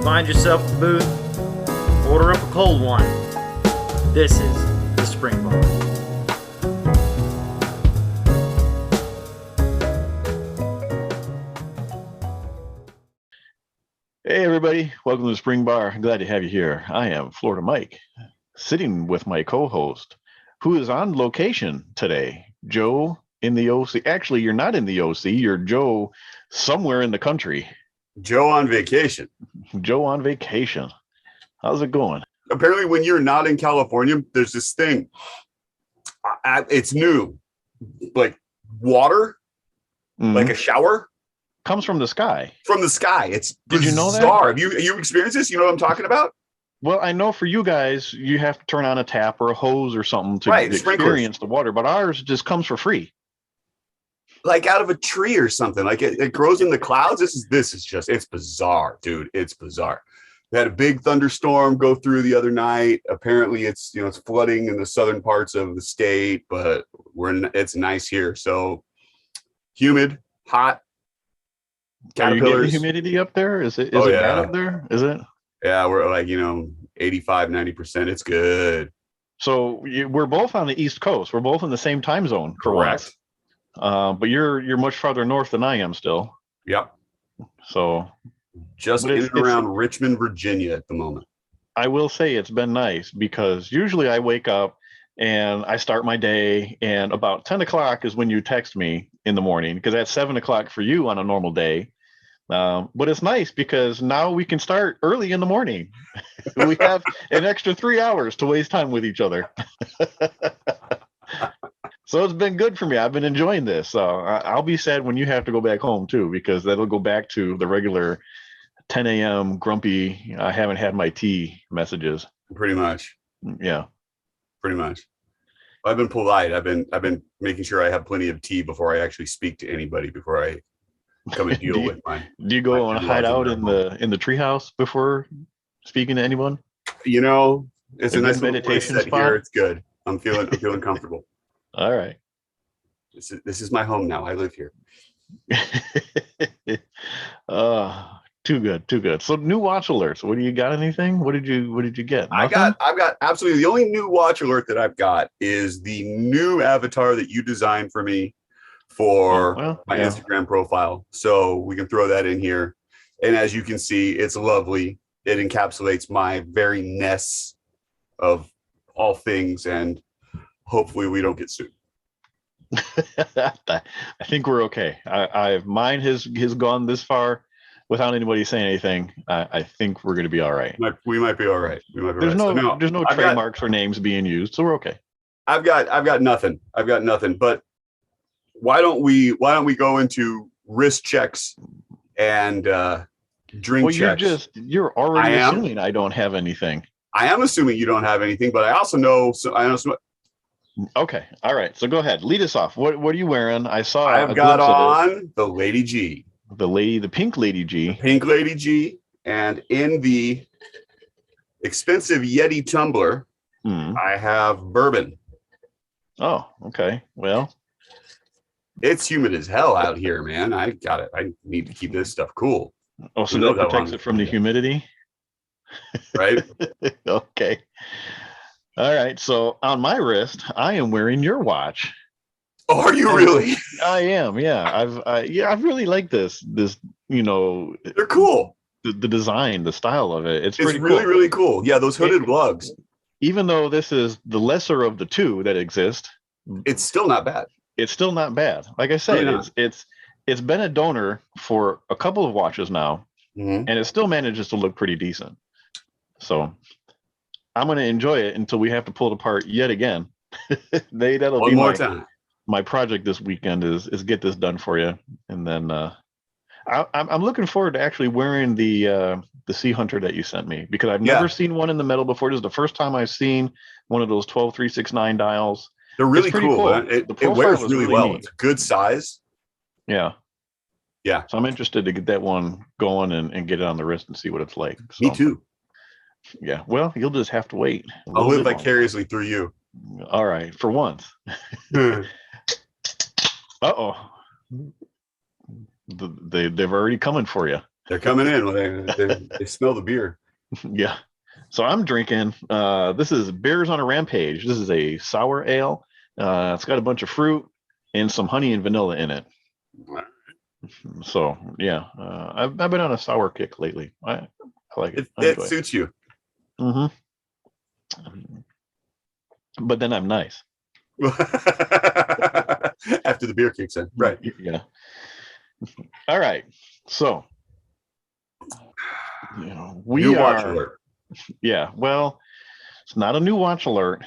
Find yourself a booth, order up a cold one. This is the Spring Bar. Hey everybody, welcome to the Spring Bar. Glad to have you here. I am Florida Mike, sitting with my co-host, who is on location today, Joe in the OC. Actually, you're not in the OC, you're Joe somewhere in the country. Joe on vacation. Joe on vacation. How's it going? Apparently, when you're not in California, there's this thing. It's new, like water, like a shower. Comes from the sky. From the sky. It's Did you know that? bizarre. Have you experienced this? You know what I'm talking about? Well, I know for you guys, you have to turn on a tap or a hose or something to Right, experience the water, but ours just comes for free. Like out of a tree or something. Like it grows in the clouds. This is just, it's bizarre, dude. It's bizarre. We had a big thunderstorm go through the other night. Apparently it's flooding in the southern parts of the state, but it's nice here. So humid, hot. Are you getting humidity up there? Is it bad up there? Is it? Yeah, we're like 85, 90%. It's good. So we're both on the East Coast. We're both in the same time zone. Correct. But you're much farther north than I am still. Yep. So just in and around Richmond, Virginia at the moment. I will say it's been nice because usually I wake up and I start my day, and about 10 o'clock is when you text me in the morning, because that's 7 o'clock for you on a normal day. But it's nice because now we can start early in the morning. We have an extra 3 hours to waste time with each other. So it's been good for me. I've been enjoying this. I'll be sad when you have to go back home too, because that'll go back to the regular 10 a.m. grumpy, I haven't had my tea messages. Pretty much. Yeah. Pretty much. I've been polite. I've been making sure I have plenty of tea before I actually speak to anybody, before I come and deal with my. Do you go and hide out in the treehouse before speaking to anyone? It's a nice meditation spot here. It's good. I'm feeling comfortable. All right. This is my home now. I live here. Too good. So new watch alerts. What do you got? Anything? What did you get? Nothing? I've got absolutely, the only new watch alert that I've got is the new avatar that you designed for me for my Instagram profile. So we can throw that in here. And as you can see, it's lovely. It encapsulates my very ness of all things, and hopefully we don't get sued. I think we're okay. Mine has gone this far without anybody saying anything. I think we're going to be all right. We might be all right. There's no trademarks or names being used, so we're okay. I've got nothing. But why don't we go into wrist checks and drink checks? You're already assuming I don't have anything. I am assuming you don't have anything, but I also know. Okay, all right. So go ahead, lead us off. What are you wearing? I've got on the Lady G. The pink Lady G. Pink Lady G, and in the expensive Yeti tumbler, I have bourbon. Oh, okay. Well, it's humid as hell out here, man. I need to keep this stuff cool. Oh, so that protects it from the humidity? Right? Okay. All right. So on my wrist, I am wearing your watch. Oh, are you really? I am. Yeah. I really like this. They're cool. The design, the style of it. It's really, really cool. Yeah, those hooded lugs. Even though this is the lesser of the two that exist, it's still not bad. Like I said, it's been a donor for a couple of watches now, and it still manages to look pretty decent. So I'm going to enjoy it until we have to pull it apart yet again. That'll One be more time. My project this weekend is get this done for you, and then I'm looking forward to actually wearing the Sea Hunter that you sent me, because I've never seen one in the metal before. This is the first time I've seen one of those 12369 dials. They're really cool. It wears really well. Neat. It's a good size. Yeah. So I'm interested to get that one going and get it on the wrist and see what it's like. So, me too. Yeah. Well, you'll just have to wait. I'll live vicariously through you. All right. For once. Uh-oh. They've already coming for you. They're coming in. They smell the beer. Yeah. So I'm drinking. This is Bears on a Rampage. This is a sour ale. It's got a bunch of fruit and some honey and vanilla in it. So yeah, I've been on a sour kick lately. I like it. It suits you. Mm-hmm. But then I'm nice. After the beer kicks in, right? Yeah. All right. So we new are. Watch alert. Yeah. Well, it's not a new watch alert.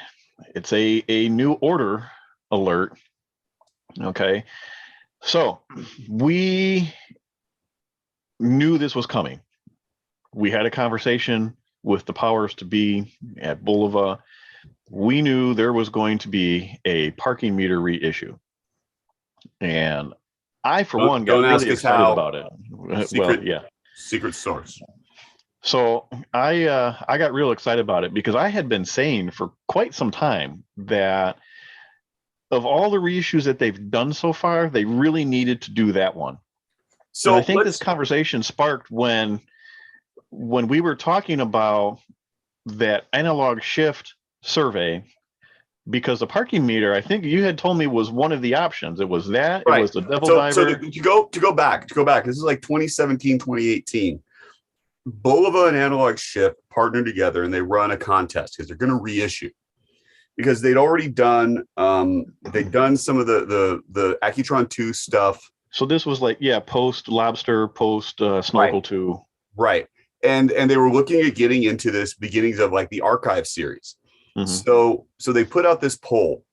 It's a new order alert. Okay. So we knew this was coming. We had a conversation with the powers to be at Bulova. We knew there was going to be a parking meter reissue. And I, for one, got really excited about it. Secret source. So I got real excited about it because I had been saying for quite some time that of all the reissues that they've done so far, they really needed to do that one. So and I think this conversation sparked when we were talking about that analog shift survey, because the parking meter, I think you had told me, was one of the options. It was that, right. It was the devil diver. So to go back, this is like 2017, 2018. Bulova and Analog Shift partnered together and they run a contest because they're going to reissue. Because they'd already done some of the Accutron 2 stuff. So this was like, post Lobster, post Snorkel 2. Right. And they were looking at getting into this beginnings of like the archive series. Mm-hmm. So they put out this poll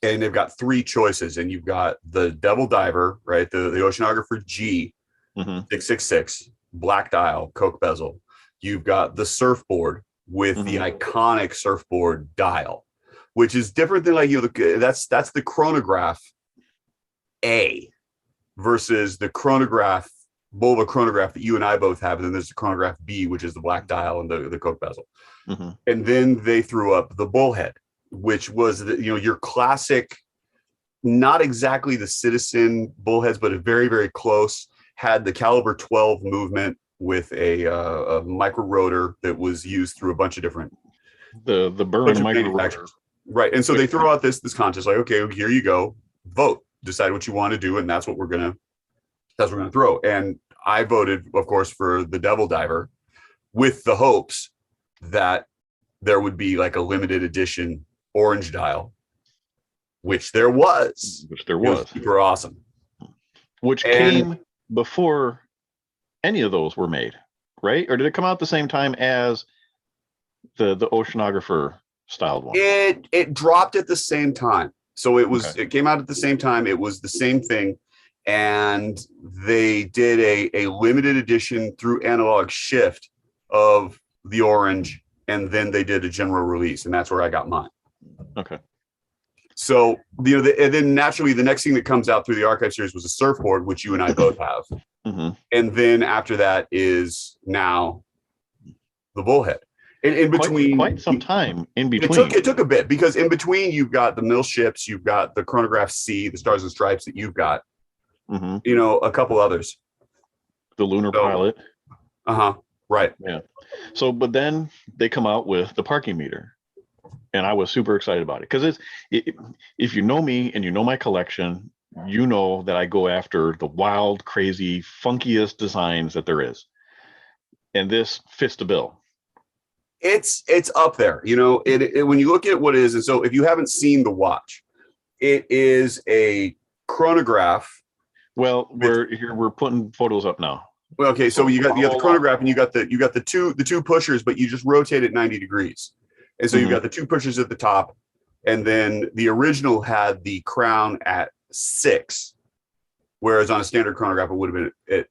and they've got 3 choices, and you've got the Devil Diver, right? The Oceanographer G, 666, black dial, Coke bezel. You've got the surfboard with the iconic surfboard dial, which is different than like that's the chronograph A versus the chronograph Bulova chronograph that you and I both have, and then there's the chronograph B, which is the black dial and the Coke bezel. And then they threw up the bullhead, which was your classic, not exactly the Citizen bullheads, but a very, very close. Had the caliber 12 movement with a micro rotor that was used through a bunch of different the burn micro rotor. Right. And so they throw out this contest, like, okay, here you go, vote, decide what you want to do, and that's what we're gonna throw. And I voted, of course, for the Devil Diver, with the hopes that there would be like a limited edition orange dial, which there was. It was super awesome. Which came before any of those were made, right? Or did it come out at the same time as the Oceanographer styled one? It dropped at the same time. So it came out at the same time. It was the same thing. And they did a limited edition through Analog Shift of the orange, and then they did a general release, and that's where I got mine. Okay. So and then naturally the next thing that comes out through the archive series was a surfboard, which you and I both have. And then after that is now the bullhead. In between, quite some time in between. It took a bit, because in between you've got the mill ships, you've got the Chronograph C, the Stars and Stripes that you've got, a couple others. The Lunar Pilot. Right. Yeah. So, but then they come out with the parking meter, and I was super excited about it because if you know me and you know my collection, you know that I go after the wild, crazy, funkiest designs that there is, and this fits the bill. It's up there, when you look at what it is. And so if you haven't seen the watch, it is a chronograph. Well, we're putting photos up now. Well, okay, so you got the chronograph, and you got the two pushers, but you just rotate it 90 degrees. And so you've got the 2 pushers at the top, and then the original had the crown at 6, whereas on a standard chronograph it would have been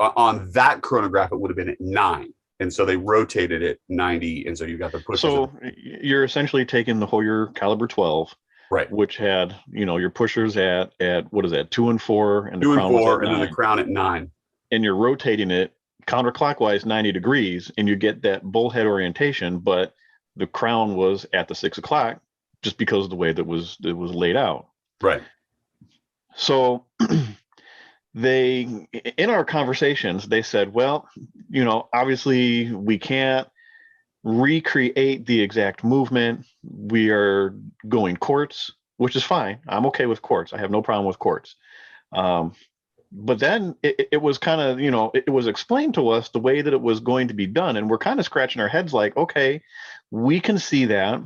on that chronograph it would have been at 9. And so they rotated it 90, and so you got the pushers. So you're essentially taking the Hoyer caliber 12, right, which had your pushers at what is that, 2 and 4, and the 2 crown and 4, was at and 9. Then the crown at 9. And you're rotating it counterclockwise 90 degrees, and you get that bullhead orientation, but the crown was at the 6 o'clock just because of the way that it was laid out. Right. So they, in our conversations, they said, well, obviously we can't recreate the exact movement. We are going quartz, which is fine. I'm okay with quartz. I have no problem with quartz. But then it was kind of, it was explained to us the way that it was going to be done. And we're kind of scratching our heads like, okay, we can see that.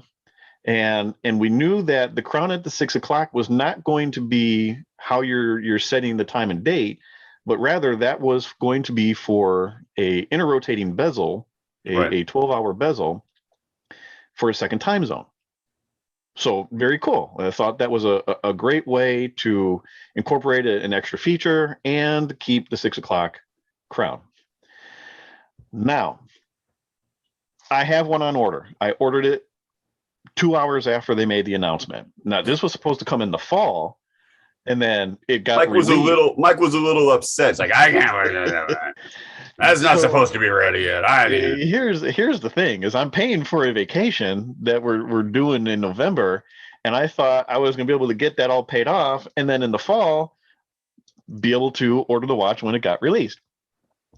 And we knew that the crown at the 6 o'clock was not going to be how you're setting the time and date, but rather that was going to be for a interrotating bezel, a 12-hour bezel for a second time zone. So very cool. I thought that was a great way to incorporate an extra feature and keep the 6 o'clock crown. Now, I have one on order. I ordered it 2 hours after they made the announcement. Now, this was supposed to come in the fall, and then it got Mike was a little upset. It's like, I can't. That's not supposed to be ready yet. Here's the thing: is I'm paying for a vacation that we're doing in November, and I thought I was going to be able to get that all paid off, and then in the fall, be able to order the watch when it got released.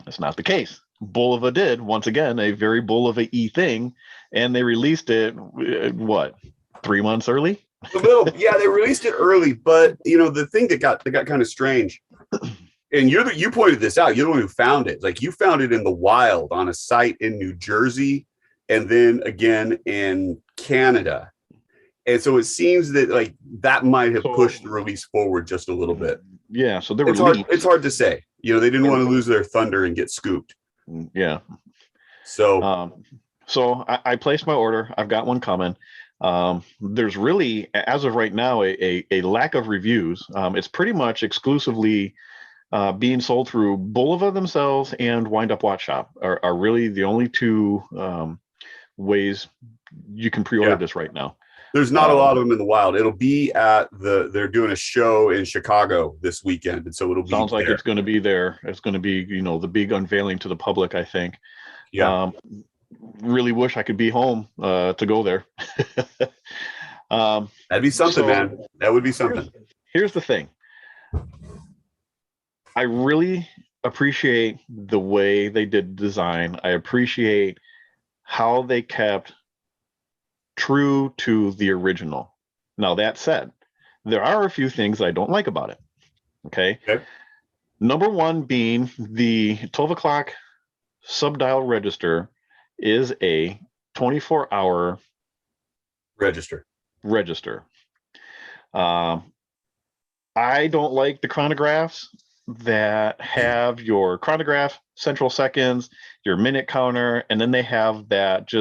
That's not the case. Bulova did, once again, a very Bulova-y thing, and they released it, 3 months early? Yeah, they released it early, but the thing that got kind of strange, and you pointed this out, you're the one who found it. Like, you found it in the wild on a site in New Jersey, and then again in Canada. And so it seems that like that might have pushed the release forward just a little bit. Yeah, so it's hard to say. They didn't want to lose their thunder and get scooped. Yeah. So I placed my order. I've got one coming. There's really, as of right now, a lack of reviews. It's pretty much exclusively being sold through Bulova themselves and Wind Up Watch Shop are really the only two ways you can pre-order this right now. There's not a lot of them in the wild. It'll be at they're doing a show in Chicago this weekend. And so it'll be sounds like it's going to be there. It's going to be, the big unveiling to the public, I think. Yeah. Really wish I could be home to go there. That'd be something, man. That would be something. Here's the thing. I really appreciate the way they did design. I appreciate how they kept true to the original. Now, that said, there are a few things I don't like about it. Okay. Number one being the 12 o'clock subdial register is a 24-hour register. I don't like the chronographs that have your chronograph central seconds, your minute counter, and then they have that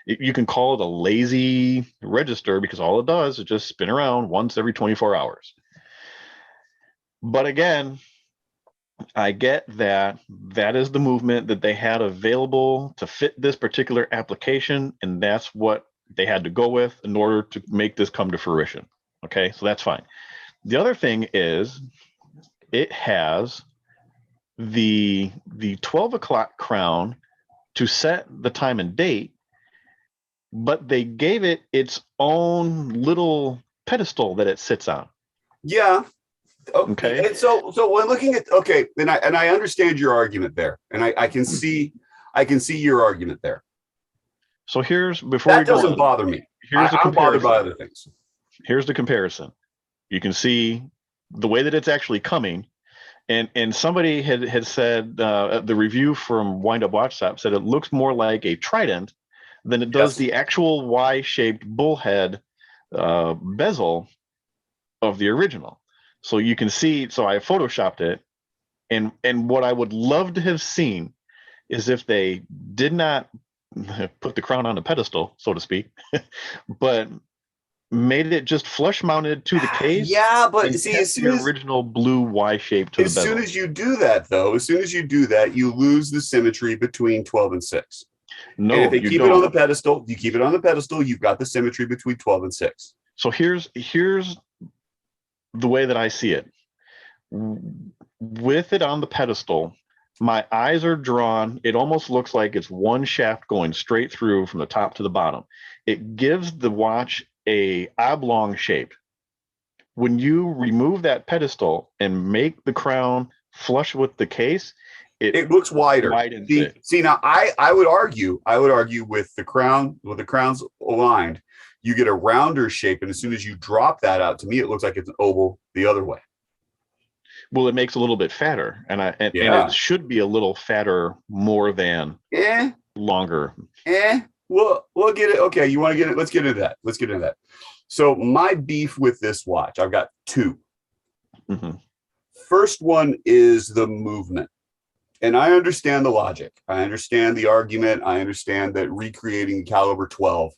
you can call it a lazy register because all it does is just spin around once every 24 hours. But again, I get that is the movement that they had available to fit this particular application, and that's what they had to go with in order to make this come to fruition. Okay, so that's fine. The other thing is it has the 12 o'clock crown to set the time and date, but they gave it its own little pedestal that it sits on. Yeah. Okay. And so when looking at and I understand your argument there, and I can see your argument there. So that doesn't bother me. I'm bothered by other things. Here's the comparison. You can see the way that it's actually coming, and somebody had said the review from Wind Up Watch Shop said it looks more like a trident than it does the actual Y-shaped bullhead bezel of the original. So you can see. So I photoshopped it, and what I would love to have seen is if they did not put the crown on a pedestal, so to speak, but made it just flush mounted to the case. Yeah, but see, as soon the as original blue Y shape to the bezel. As soon as you do that, you lose the symmetry between 12 and 6. No, and if they keep it on the pedestal, you've got the symmetry between 12 and 6. So here's the way that I see it. With it on the pedestal, my eyes are drawn. It almost looks like it's one shaft going straight through from the top to the bottom. It gives the watch a oblong shape. When you remove that pedestal and make the crown flush with the case, it looks wider. Widens See, it. see now I would argue with the crown, with the crowns aligned, you get a rounder shape, and as soon as you drop that out, to me it looks like it's an oval the other way. Well, it makes a little bit fatter, and it should be a little fatter more than longer. We'll get it. Okay, you want to get it? Let's get into that. Let's get into that. So my beef with this watch, I've got two. Mm-hmm. First one is the movement. And I understand the logic. I understand the argument. I understand that recreating caliber 12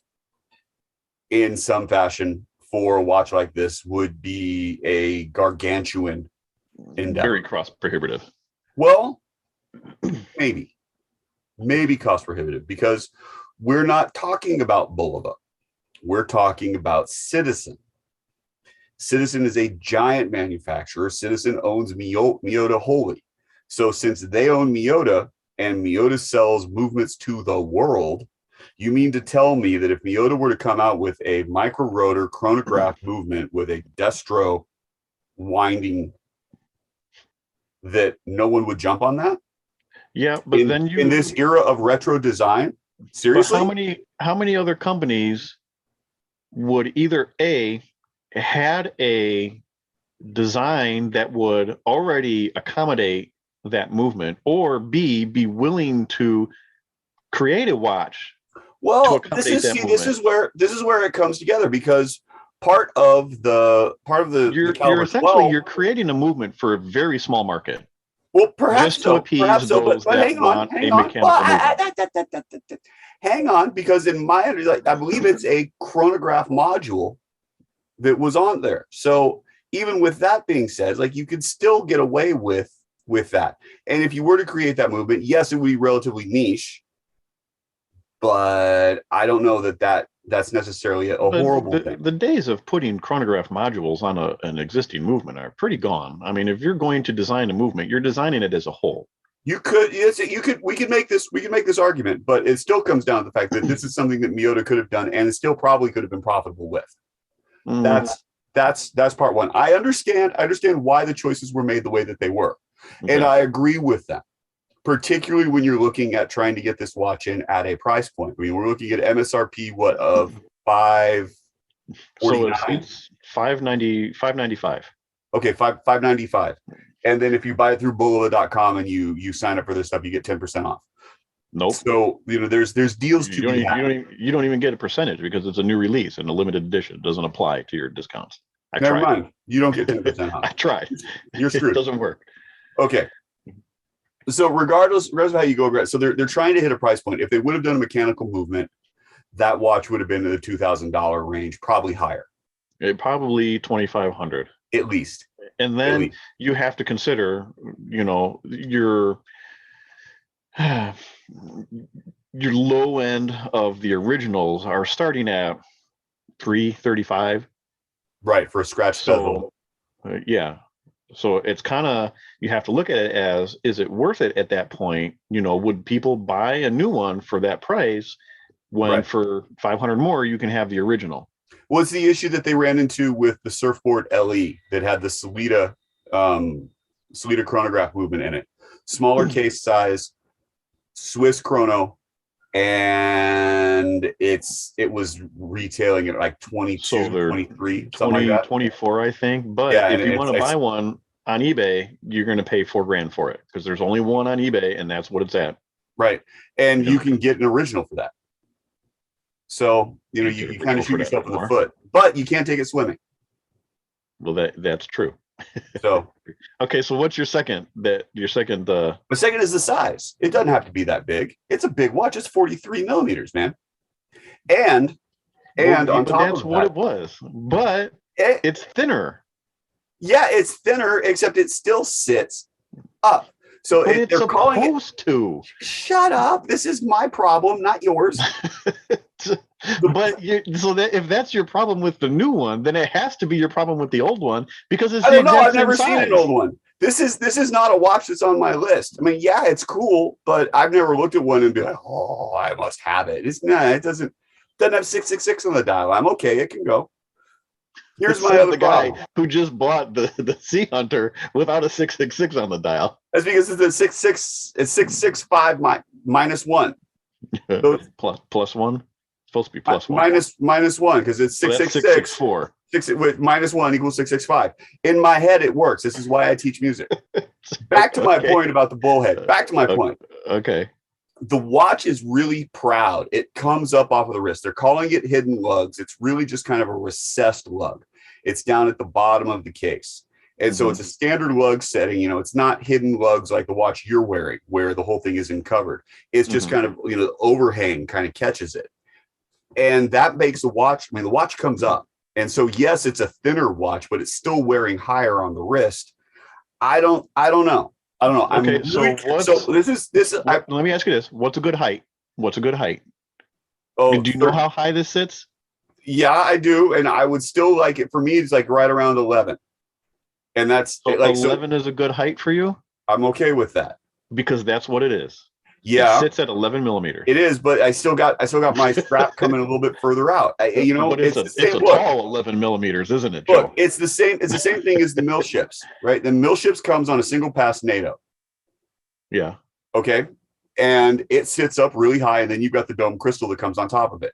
in some fashion for a watch like this would be a gargantuan endeavor. Very cost prohibitive. Well, maybe cost prohibitive, because we're not talking about Bulova. We're talking about Citizen. Citizen is a giant manufacturer. Citizen owns Miyota wholly. So since they own Miyota and Miyota sells movements to the world, you mean to tell me that if Miyota were to come out with a micro rotor chronograph movement with a destro winding, that no one would jump on that? Yeah, but then in this era of retro design, seriously, how many other companies would either had a design that would already accommodate that movement, or B, be willing to create a watch? Well, this is where it comes together, because part of the you're essentially you're creating a movement for a very small market. Well, perhaps just to appease those that want a mechanical movement. Hang on, because in my I believe it's a chronograph module that was on there. So even with that being said, like, you could still get away with that. And if you were to create that movement, yes, it would be relatively niche, but I don't know that's necessarily a horrible thing. The days of putting chronograph modules on an existing movement are pretty gone. I mean, if you're going to design a movement, you're designing it as a whole. We could make this argument, but it still comes down to the fact that this is something that Miyota could have done, and it still probably could have been profitable with. That's part one. I understand why the choices were made the way that they were. Okay. And I agree with them, particularly when you're looking at trying to get this watch in at a price point. I mean, we're looking at MSRP of $549. So it's $595. Okay, $595. And then if you buy it through Bulova.com and you sign up for this stuff, you get 10% off. Nope. So there's deals to be had. You don't even get a percentage, because it's a new release and a limited edition. It doesn't apply to your discounts. Never mind. You don't get 10% off. I tried. You're screwed. It doesn't work. Okay. So regardless of how you go, so they're trying to hit a price point. If they would have done a mechanical movement, that watch would have been in the $2,000 range, probably higher. Probably $2,500 at least. And then you have to consider, your low end of the originals are starting at $335. Right, for a scratch bezel. Yeah. So it's kind of, you have to look at it as, is it worth it at that point? Would people buy a new one for that price when for $500 more you can have the original? What's the issue that they ran into with the Surfboard LE that had the Solita chronograph movement in it? Smaller case size, Swiss chrono, and it was retailing at like 22, 23, something like that. 24, I think. But if you want to buy one on eBay, you're going to pay $4,000 for it, because there's only one on eBay, and that's what it's at. Right. And you can get an original for that. So, you kind of shoot yourself in the foot, but you can't take it swimming. Well, that's true. So, okay. So what's your second? My second is the size. It doesn't have to be that big. It's a big watch. It's 43 millimeters, man. And on top that's of what that, it was, but it's thinner. Yeah, it's thinner, except it still sits up. So it's they're calling supposed to. Shut up. This is my problem, not yours. But if that's your problem with the new one, then it has to be your problem with the old one, because it's I don't know. I've never seen an old one. This is not a watch that's on my list. I mean, yeah, it's cool, but I've never looked at one and be like, oh, I must have it. It doesn't have 666 on the dial. I'm okay. It can go. Here's my Says other the guy problem. who just bought the Sea Hunter without a 666 on the dial. That's because it's a 665 minus one. So plus one. It's supposed to be plus one. minus one because it's So 666. 664. With minus one equals 665. In my head, it works. This is why I teach music. Back to my point about the bullhead. Back to my point. Okay. The watch is really proud. It comes up off of the wrist. They're calling it hidden lugs. It's really just kind of a recessed lug. It's down at the bottom of the case. And so it's a standard lug setting. It's not hidden lugs like the watch you're wearing where the whole thing isn't covered. It's just kind of, the overhang kind of catches it. And that makes the watch, the watch comes up. And so, yes, it's a thinner watch, but it's still wearing higher on the wrist. I don't know. Okay, Let me ask you this: what's a good height? Oh, do you know how high this sits? Yeah, I do, and I would still like it. For me, it's like right around 11, and that's so 11 is a good height for you. I'm okay with that because that's what it is. Yeah, it sits at 11 millimeters. It is, but I still got my strap coming a little bit further out. It's a tall 11 millimeters, isn't it, Joe? Look, it's the same thing as the mill ships, right? The mill ships comes on a single pass NATO. Yeah. Okay. And it sits up really high, and then you've got the dome crystal that comes on top of it.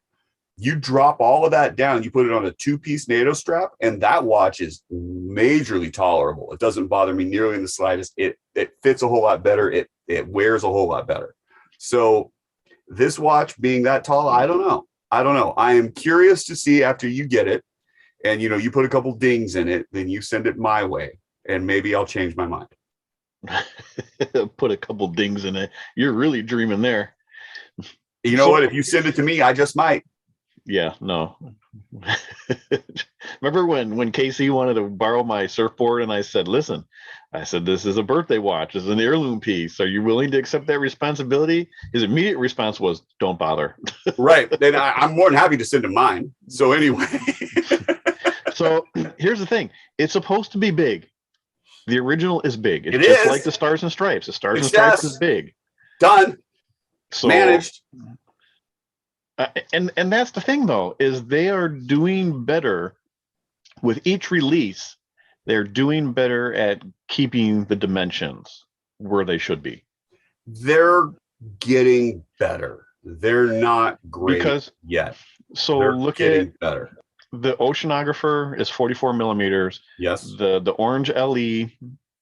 You drop all of that down, you put it on a 2-piece NATO strap, and that watch is majorly tolerable. It doesn't bother me nearly in the slightest. It fits a whole lot better. It wears a whole lot better. So this watch being that tall, I don't know. I am curious to see after you get it, and you put a couple dings in it, then you send it my way, and maybe I'll change my mind. Put a couple dings in it. You're really dreaming there. You know what? If you send it to me, I just might. Yeah, no. Remember when Casey wanted to borrow my surfboard, and I said, listen, this is a birthday watch. It's an heirloom piece. Are you willing to accept that responsibility? His immediate response was, don't bother. Right. Then I'm more than happy to send him mine. So anyway. So here's the thing. It's supposed to be big. The original is big. It's just like the Stars and Stripes. The Stars and Stripes is big. Done. So, managed. And that's the thing, though, is they are doing better with each release. They're doing better at keeping the dimensions where they should be. They're getting better. They're not great yet. So they're look getting at better. The Oceanographer is 44 millimeters. Yes. The Orange LE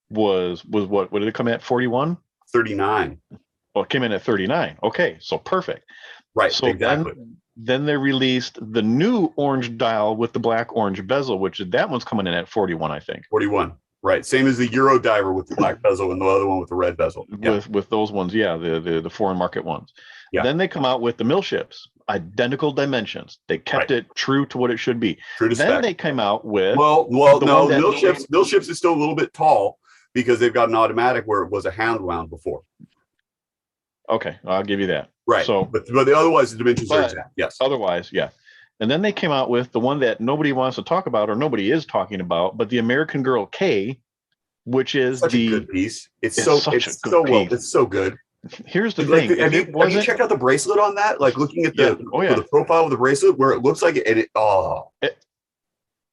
was what? What did it come at? 41? 39. Well, it came in at 39. Okay, so perfect. Right. So exactly. Then they released the new orange dial with the black orange bezel, that one's coming in at 41, I think. 41. Right. Same as the Euro diver with the black bezel and the other one with the red bezel. Yeah. With those ones, yeah, the foreign market ones. Yeah. Then they come out with the mill ships, identical dimensions. They kept it true to what it should be. True to then spec. They came out with no, mill ships is still a little bit tall because they've got an automatic where it was a hand wound before. Okay, I'll give you that. Right. So, but otherwise the dimensions are exact. Yes. Otherwise, yeah. And then they came out with the one that nobody wants to talk about or nobody is talking about, but the American Girl K, which is such a good piece. It's so good. Here's the thing. Have you checked out the bracelet on that? Like looking at the profile of the bracelet where it looks like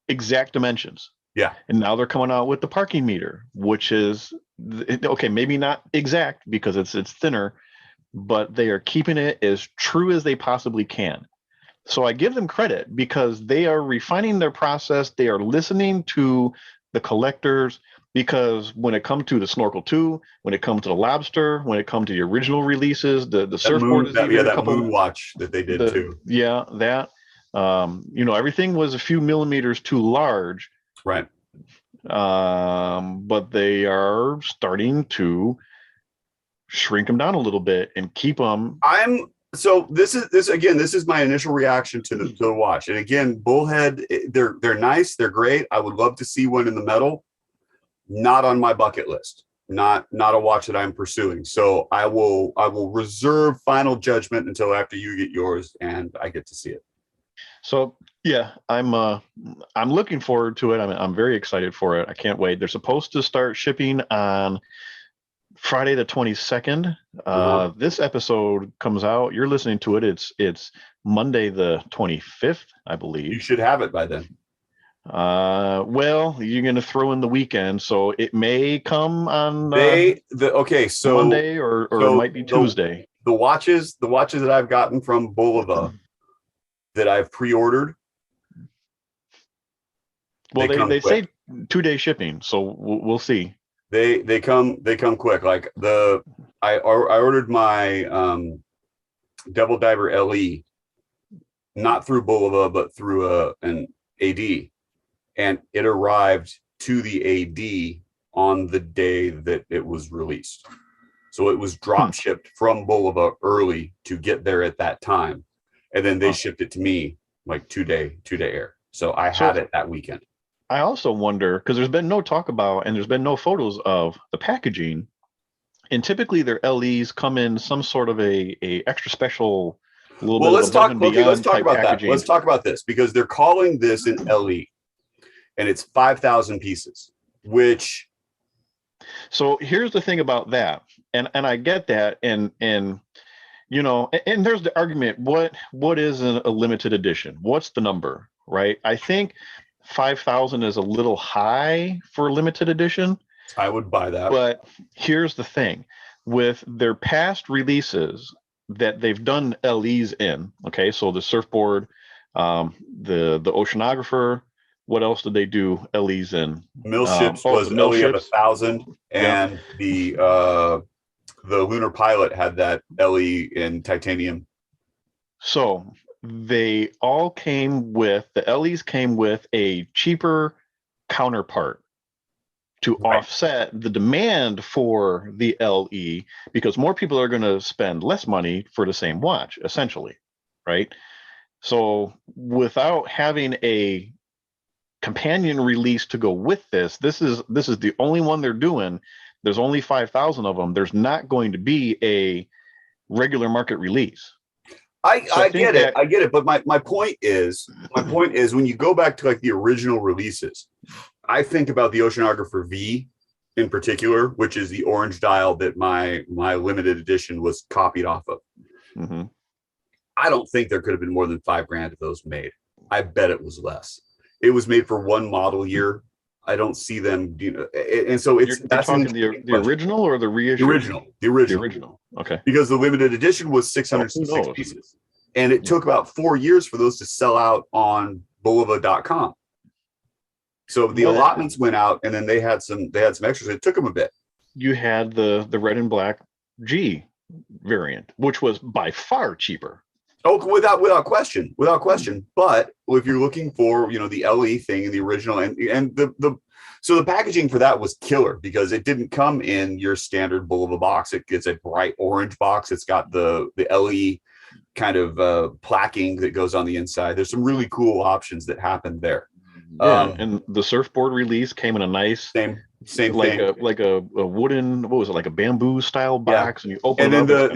exact dimensions. Yeah. And now they're coming out with the parking meter, which is okay, maybe not exact because it's thinner, but they are keeping it as true as they possibly can. So I give them credit because they are refining their process. They are listening to the collectors, because when it comes to the Snorkel 2, when it comes to the Lobster, when it comes to the original releases, the surfboard that moon watch that they did too. Yeah, that everything was a few millimeters too large. Right. But they are starting to shrink them down a little bit and keep them. This is my initial reaction to the watch. And again, Bullhead, they're nice, they're great. I would love to see one in the metal. Not on my bucket list. Not a watch that I'm pursuing. So I will reserve final judgment until after you get yours and I get to see it. So yeah, I'm looking forward to it. I'm very excited for it. I can't wait. They're supposed to start shipping on Friday the 22nd. This episode comes out. You're listening to it. It's Monday the 25th, I believe. You should have it by then. Well, you're going to throw in the weekend, so it may come on so Monday or it might be Tuesday. The watches that I've gotten from Bulova that I've pre-ordered. Well, they say 2-day shipping, so we'll see. They come quick. Like I ordered my Devil Diver LE not through Bulova but through an AD, and it arrived to the AD on the day that it was released. So it was drop shipped from Bulova early to get there at that time, and then they shipped it to me like 2-day air. So I had it that weekend. I also wonder, because there's been no talk about and there's been no photos of the packaging, and typically their LEs come in some sort of a extra special little bit let's of above talk. and Okay, let's beyond talk type about packaging. that. Let's talk about this because they're calling this an LE, and it's 5,000 pieces. Which, so here's the thing about that, and I get that, and you know, and there's the argument: what is a limited edition? What's the number, right? I think 5,000 is a little high for a limited edition. I would buy that. But here's the thing: with their past releases that they've done LEs in, okay, so the surfboard, the oceanographer. What else did they do LEs in? Mill Ships was Mill LE of Ships. 1,000, and the Lunar Pilot had that LE in titanium. So they all came with, the LEs came with a cheaper counterpart to offset the demand for the LE, because more people are going to spend less money for the same watch, essentially, right? So without having a companion release to go with this is the only one they're doing. There's only 5,000 of them. There's not going to be a regular market release. I get it. But my point is when you go back to like the original releases, I think about the Oceanographer V in particular, which is the orange dial that my limited edition was copied off of. Mm-hmm. I don't think there could have been more than $5,000 of those made. I bet it was less. It was made for one model year. I don't see them, and so it's you're talking the original or the reissue? The original. Okay. Because the limited edition was 606 pieces, and it took about 4 years for those to sell out on Bulova.com. So the allotments went out, and then they had some extras. It took them a bit. You had the red and black G variant, which was by far cheaper. Oh, without question. But if you're looking for, the LE thing in the original, and the packaging for that was killer because it didn't come in your standard Bulova box. It's a bright orange box. It's got the LE kind of plaquing that goes on the inside. There's some really cool options that happen there. Yeah, and the surfboard release came in a nice same like thing. a wooden, what was it, like a bamboo style box, and you open and then the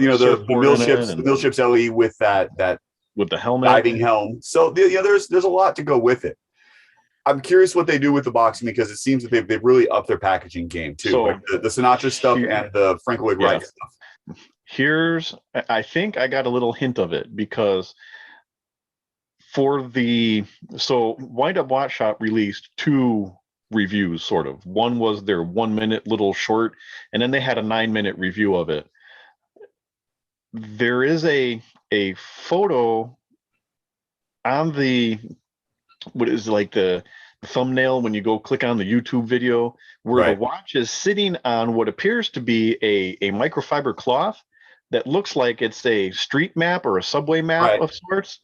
Mill Ships LE with that with the helmet, diving helm. So there's a lot to go with it. I'm curious what they do with the boxing because it seems that they've really upped their packaging game too, so, like the Sinatra stuff and the Frank Lloyd Wright stuff. I think I got a little hint of it because Wind Up Watch Shop released 2 reviews, sort of. One was their 1 minute little short, and then they had a 9-minute review of it. There is a photo on the thumbnail when you go click on the YouTube video where the watch is sitting on what appears to be a microfiber cloth that looks like it's a street map or a subway map of sorts.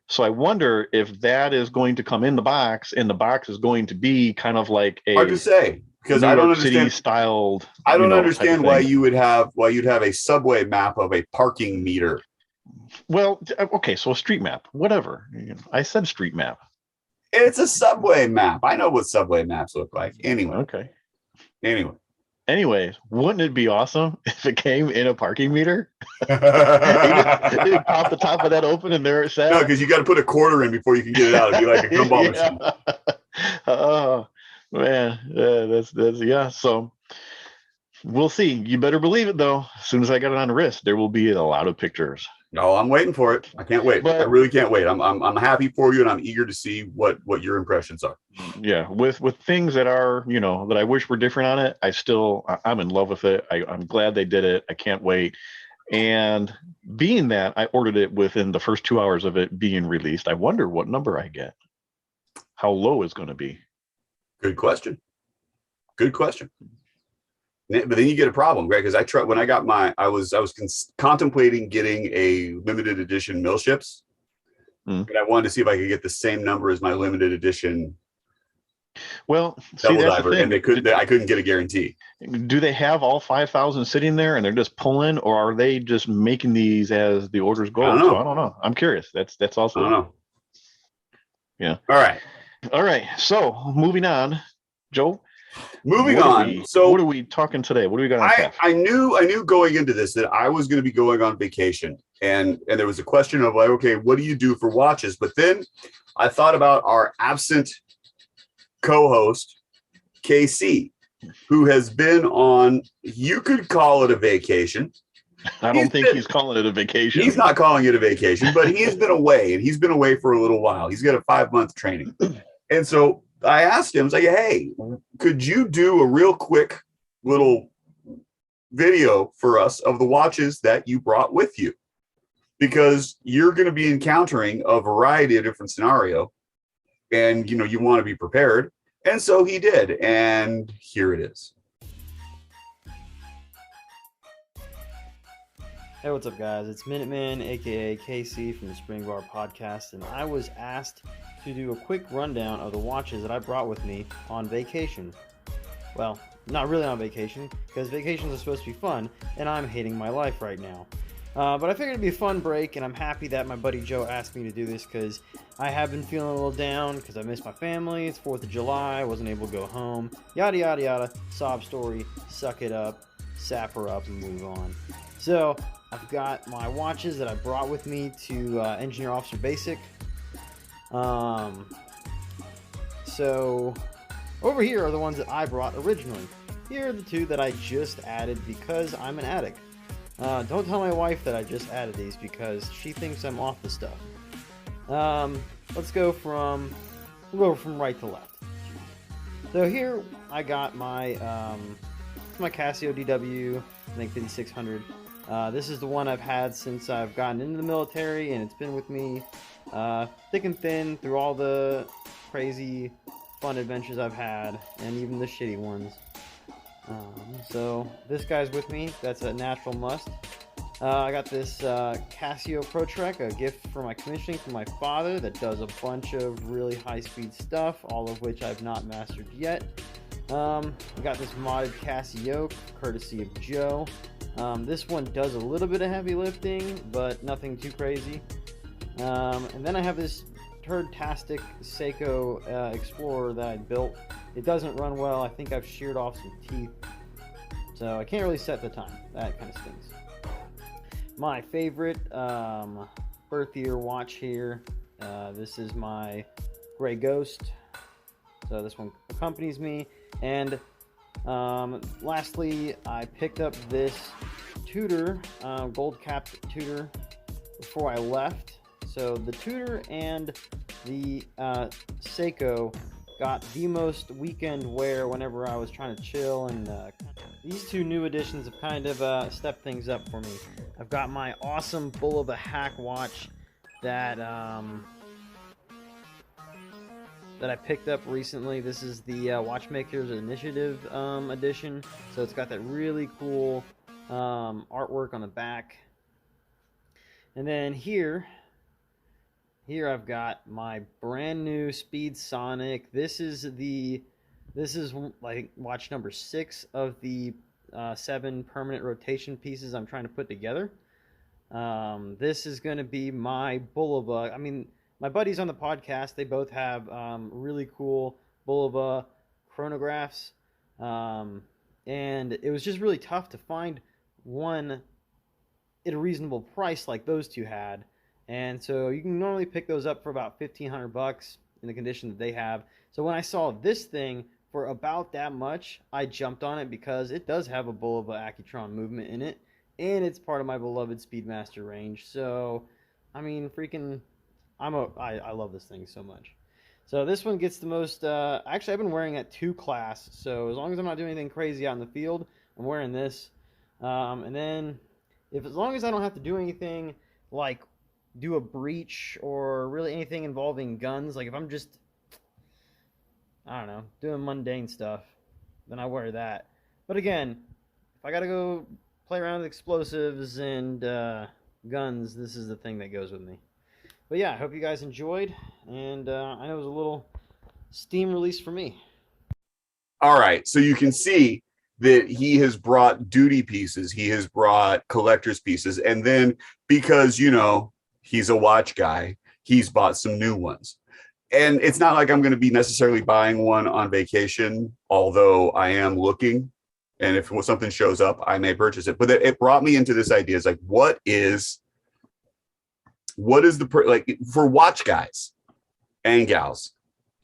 So I wonder if that is going to come in the box, and the box is going to be kind of like a hard to say because I don't understand styled. I don't understand why you'd have a subway map of a parking meter. Well, okay, so a street map, whatever. I said street map. It's a subway map. I know what subway maps look like. Anyway. Okay. Anyways, wouldn't it be awesome if it came in a parking meter? You pop the top of that open and there it sat. No, because you got to put a quarter in before you can get it out. It'd be like a gumball machine. Oh man, that's. So we'll see. You better believe it though. As soon as I got it on the wrist, there will be a lot of pictures. No, I'm waiting for it. I can't wait. I But really can't wait. I'm happy for you, and I'm eager to see what your impressions are. yeah, with things that are, that I wish were different on it, I'm in love with it. I'm glad they did it. I can't wait. And being that I ordered it within the first 2 hours of it being released, I wonder what number I get. How low is going to be. Good question. Good question. But then you get a problem, right? Because when I got I was contemplating getting a limited edition mill ships, but I wanted to see if I could get the same number as my limited edition Well, see, double that's the diver, thing. and I couldn't get a guarantee. Do they have all 5,000 sitting there and they're just pulling, or are they just making these as the orders go? I don't know. So I don't know. I'm curious. That's also. I don't know. Yeah. All right. So moving on, Joe. Moving on. So what are we talking today? What do we got on tap? I knew going into this that I was going to be going on vacation, and there was a question of like, okay, what do you do for watches? But then I thought about our absent co-host, KC, who has been on, you could call it a vacation. I don't think he's calling it a vacation. He's not calling it a vacation, but he has been away, and he's been away for a little while. He's got a 5-month training. And so I asked him, like, hey, could you do a real quick little video for us of the watches that you brought with you? Because you're going to be encountering a variety of different scenario, and you want to be prepared. And so he did, and here it is. Hey, what's up, guys? It's Minuteman, aka KC from the Spring Bar Podcast, and I was asked to do a quick rundown of the watches that I brought with me on vacation. Well, not really on vacation, because vacations are supposed to be fun, and I'm hating my life right now. But I figured it'd be a fun break, and I'm happy that my buddy Joe asked me to do this, because I have been feeling a little down, because I miss my family. It's 4th of July, I wasn't able to go home, yada yada yada, sob story, suck it up, sap her up, and move on. So, I've got my watches that I brought with me to Engineer Officer Basic. So, over here are the ones that I brought originally. Here are the two that I just added because I'm an addict. Don't tell my wife that I just added these because she thinks I'm off the stuff. We'll go from right to left. So here I got my Casio DW, I think 5600. This is the one I've had since I've gotten into the military, and it's been with me thick and thin through all the crazy fun adventures I've had, and even the shitty ones. So this guy's with me. That's a natural must. I got this Casio Pro Trek, a gift for my commissioning from my father that does a bunch of really high-speed stuff, all of which I've not mastered yet. I got this modded Casio, courtesy of Joe. This one does a little bit of heavy lifting, but nothing too crazy. And then I have this turd-tastic Seiko Explorer that I built. It doesn't run well. I think I've sheared off some teeth, so I can't really set the time. That kind of stings. My favorite birth year watch here. This is my Gray Ghost. So this one accompanies me. And lastly, I picked up this Tudor, gold-capped Tudor, before I left. So the Tudor and the Seiko got the most weekend wear whenever I was trying to chill, and these two new additions have kind of stepped things up for me. I've got my awesome Bulova hack watch that I picked up recently. This is the Watchmakers Initiative edition, so it's got that really cool artwork on the back. And then here I've got my brand new Speed Sonic. This is like watch number 6 of the 7 permanent rotation pieces I'm trying to put together. This is going to be my Bulova. I mean, my buddies on the podcast, they both have really cool Bulova chronographs, and it was just really tough to find one at a reasonable price like those two had. And so you can normally pick those up for about $1,500 in the condition that they have. So when I saw this thing for about that much, I jumped on it because it does have a Bulova Accutron movement in it. and it's part of my beloved Speedmaster range. So, I mean, freaking, I love this thing so much. So this one gets the most. Actually, I've been wearing at 2 class. So as long as I'm not doing anything crazy out in the field, I'm wearing this. And then, as long as I don't have to do anything like do a breach or really anything involving guns, like if I'm just, I don't know, doing mundane stuff, then I wear that. But again, if I gotta go play around with explosives and guns, this is the thing that goes with me. But yeah, I hope you guys enjoyed, and I know it was a little steam release for me. All right, so you can see that he has brought duty pieces, he has brought collector's pieces, and then because, you know, he's a watch guy, he's bought some new ones. And it's not like I'm going to be necessarily buying one on vacation, although I am looking. And if something shows up, I may purchase it. But it brought me into this idea. It's like, what is like for watch guys and gals,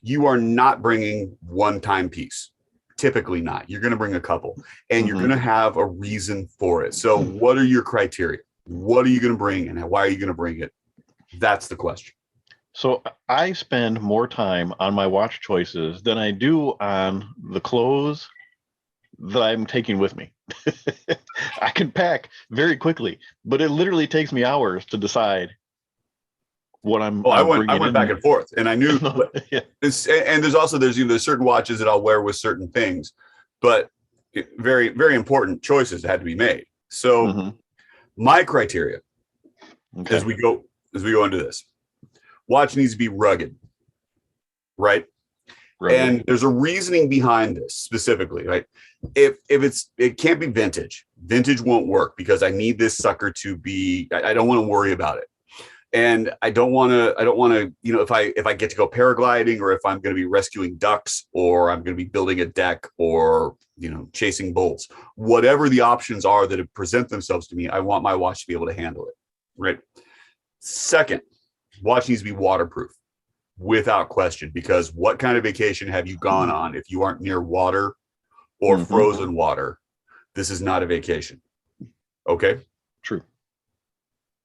you are not bringing one time piece. Typically not. You're going to bring a couple, and you're going to have a reason for it. So what are your criteria? What are you going to bring, and why are you going to bring it? That's the question. So I spend more time on my watch choices than I do on the clothes that I'm taking with me. I can pack very quickly, but it literally takes me hours to decide what I'm. I went back and forth, and I knew. Yeah. And there's certain watches that I'll wear with certain things, but very, very important choices had to be made. So my criteria, as we go into this, watch needs to be rugged, right? And there's a reasoning behind this specifically, right? It can't be vintage. Vintage won't work because I need this sucker to be. I don't want to worry about it, and I don't want to. You know, if I get to go paragliding, or if I'm going to be rescuing ducks, or I'm going to be building a deck, or chasing bulls, whatever the options are that present themselves to me, I want my watch to be able to handle it, right? Second, watch needs to be waterproof without question, because what kind of vacation have you gone on if you aren't near water or frozen water? This is not a vacation. Okay. True.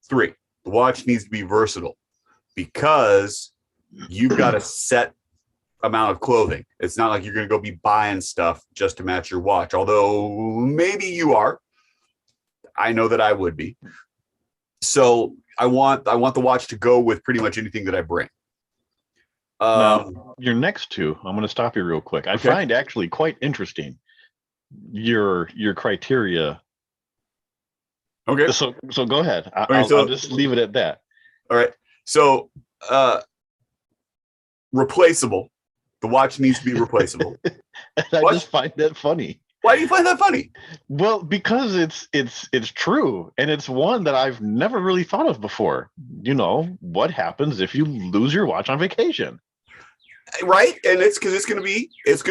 3, the watch needs to be versatile, because you've got a set amount of clothing. It's not like you're going to go be buying stuff just to match your watch, although maybe you are. I know that I would be. So I want the watch to go with pretty much anything that I bring. Now, your next two, I'm going to stop you real quick. I find actually quite interesting your criteria. Okay. So go ahead. I'll just leave it at that. All right. So replaceable. The watch needs to be replaceable. I just find that funny. Why do you find that funny? Well, because it's true, and it's one that I've never really thought of before. What happens if you lose your watch on vacation? Right, and it's because it's going to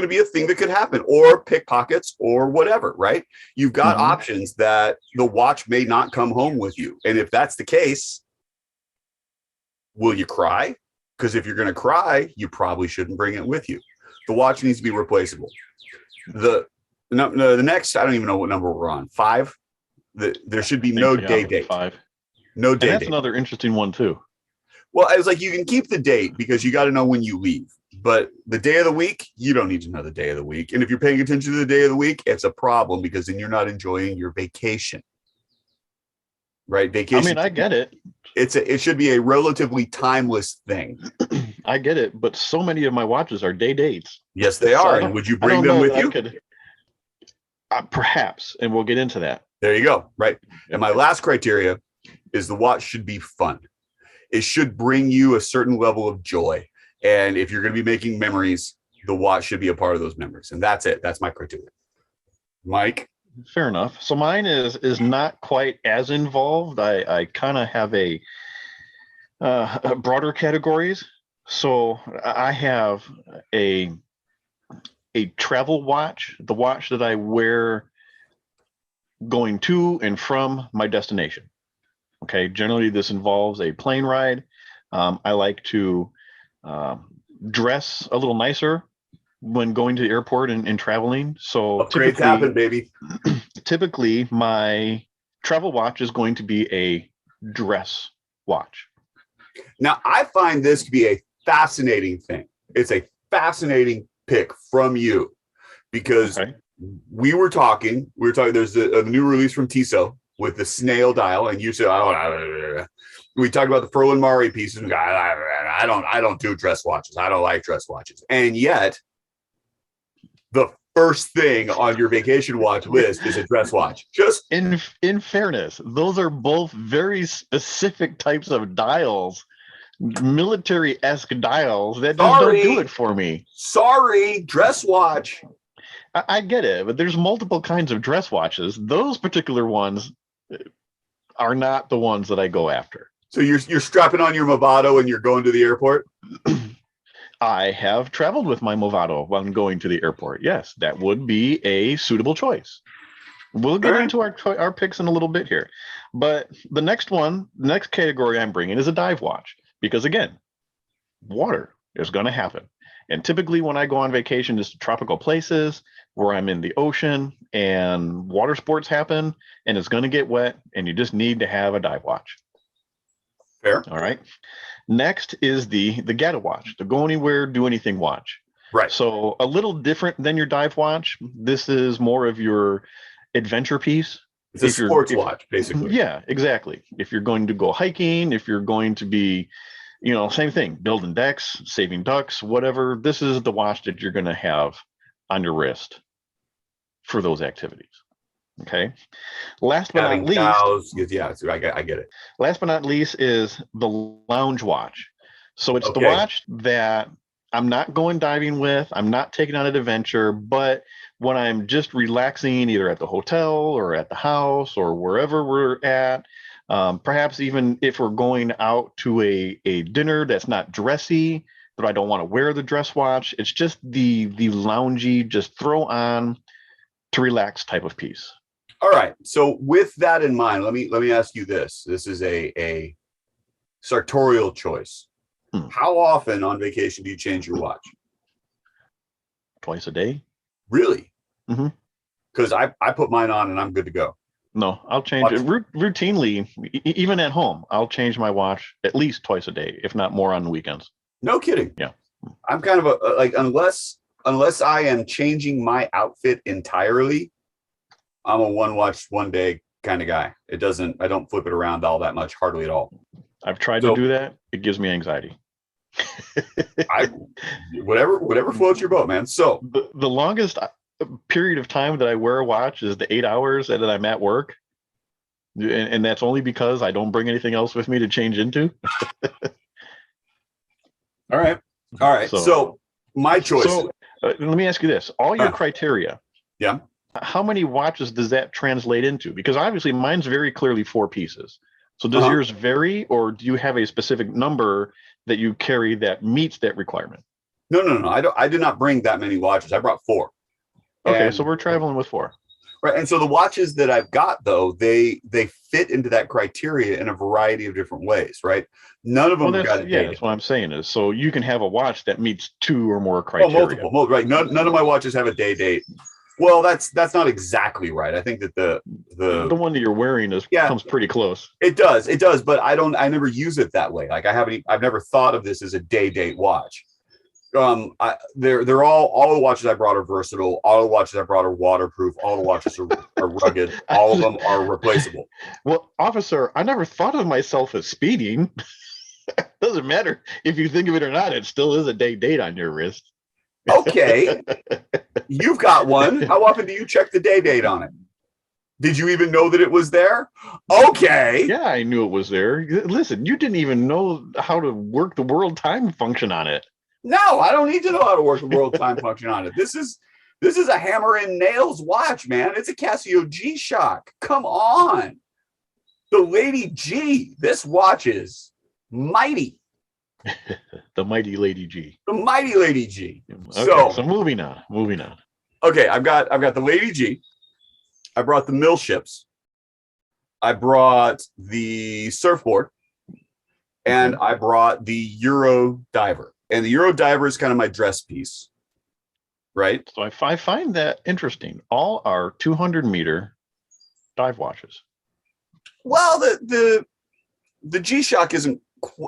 be a thing that could happen, or pickpockets, or whatever. Right, you've got options that the watch may not come home with you, and if that's the case, will you cry? Because if you're going to cry, you probably shouldn't bring it with you. The watch needs to be replaceable. The next, I don't even know what number we're on. 5. There should be no day date. 5. No day date. That's another interesting one too. Well, I was like, you can keep the date because you got to know when you leave. But the day of the week, you don't need to know the day of the week. And if you're paying attention to the day of the week, it's a problem, because then you're not enjoying your vacation. Right? Vacation. I mean, I get it. It should be a relatively timeless thing. I get it, but so many of my watches are day dates. Yes, they are. And would you bring them with you? Perhaps, and we'll get into that. There you go. Right. And my last criteria is the watch should be fun. It should bring you a certain level of joy. And if you're going to be making memories, the watch should be a part of those memories. And that's it. That's my criteria. Mike? Fair enough. So mine is not quite as involved. I kind of have a broader categories. So I have a travel watch, the watch that I wear going to and from my destination. Okay. Generally, this involves a plane ride. I like to dress a little nicer when going to the airport and traveling. So upgrades happen, baby. Typically, my travel watch is going to be a dress watch. Now, I find this to be a fascinating thing. It's a fascinating pick from you because we were talking, there's a new release from Tissot with the snail dial, and you said, we talked about the Furlan Mari pieces, and I don't do dress watches. I don't like dress watches. And yet, the first thing on your vacation watch list is a dress watch. Just in fairness, those are both very specific types of dials, military-esque dials that just don't do it for me. Sorry, dress watch. I get it, but there's multiple kinds of dress watches. Those particular ones are not the ones that I go after. So you're strapping on your Movado and you're going to the airport? I have traveled with my Movado while I'm going to the airport. Yes, that would be a suitable choice. We'll get into our picks in a little bit here. But the next category I'm bringing is a dive watch. Because again, water is going to happen. And typically when I go on vacation to tropical places where I'm in the ocean and water sports happen and it's going to get wet and you just need to have a dive watch. Fair. All right. Next is the Gata watch, the go anywhere, do anything watch. Right. So a little different than your dive watch. This is more of your adventure piece. It's a sports watch, basically. Yeah, exactly. If you're going to go hiking, if you're going to be, same thing, building decks, saving ducks, whatever, this is the watch that you're going to have on your wrist for those activities. Okay. Last but not least, I get it. Last but not least is the lounge watch. So it's the watch that I'm not going diving with, I'm not taking on an adventure, but when I'm just relaxing either at the hotel or at the house or wherever we're at, perhaps even if we're going out to a dinner that's not dressy, but I don't want to wear the dress watch, it's just the loungy, just throw on to relax type of piece. All right. So with that in mind, let me ask you this. This is a sartorial choice. How often on vacation do you change your watch? Twice a day. Really? Mm-hmm. Because I put mine on and I'm good to go. No, I'll change it routinely. Even at home, I'll change my watch at least twice a day, if not more on the weekends. No kidding. Yeah. I'm kind of unless I am changing my outfit entirely, I'm a one watch, one day kind of guy. I don't flip it around all that much, hardly at all. I've tried to do that. It gives me anxiety. Whatever floats your boat, man. So the longest period of time that I wear a watch is the 8 hours that I'm at work. And that's only because I don't bring anything else with me to change into. All right. So my choice. So let me ask you this. All your criteria. Yeah. How many watches does that translate into? Because obviously mine's very clearly 4 pieces. So does yours vary, or do you have a specific number that you carry that meets that requirement? No. I did not bring that many watches. I brought 4. Okay, so we're traveling with 4. Right. And so the watches that I've got, though, they fit into that criteria in a variety of different ways, right? None of them got a date. That's what I'm saying is, so you can have a watch that meets 2 or more criteria. Multiple, right. None of my watches have a date. Well, that's not exactly right. I think that the one that you're wearing comes pretty close. It does, but I never use it that way. Like I've never thought of this as a date watch. They're all the watches I brought are versatile. All the watches I brought are waterproof. All the watches are rugged. All of them are replaceable. Well, officer, I never thought of myself as speeding. Doesn't matter if you think of it or not. It still is a date on your wrist. Okay, you've got one. How often do you check the date on it? Did you even know that it was there? Okay. Yeah, I knew it was there. Listen, you didn't even know how to work the world time function on it. No, I don't need to know how to work the world time function on it. This is a hammer and nails watch, man. It's a Casio G-Shock. Come on. The Lady G. This watch is mighty. The mighty Lady G. The mighty Lady G. Okay, so moving on. Okay, I've got the Lady G. I brought the mill ships. I brought the surfboard, and I brought the Euro diver. And the Euro diver is kind of my dress piece, right? So I find that interesting. All are 200-meter dive watches. Well, the G-Shock isn't.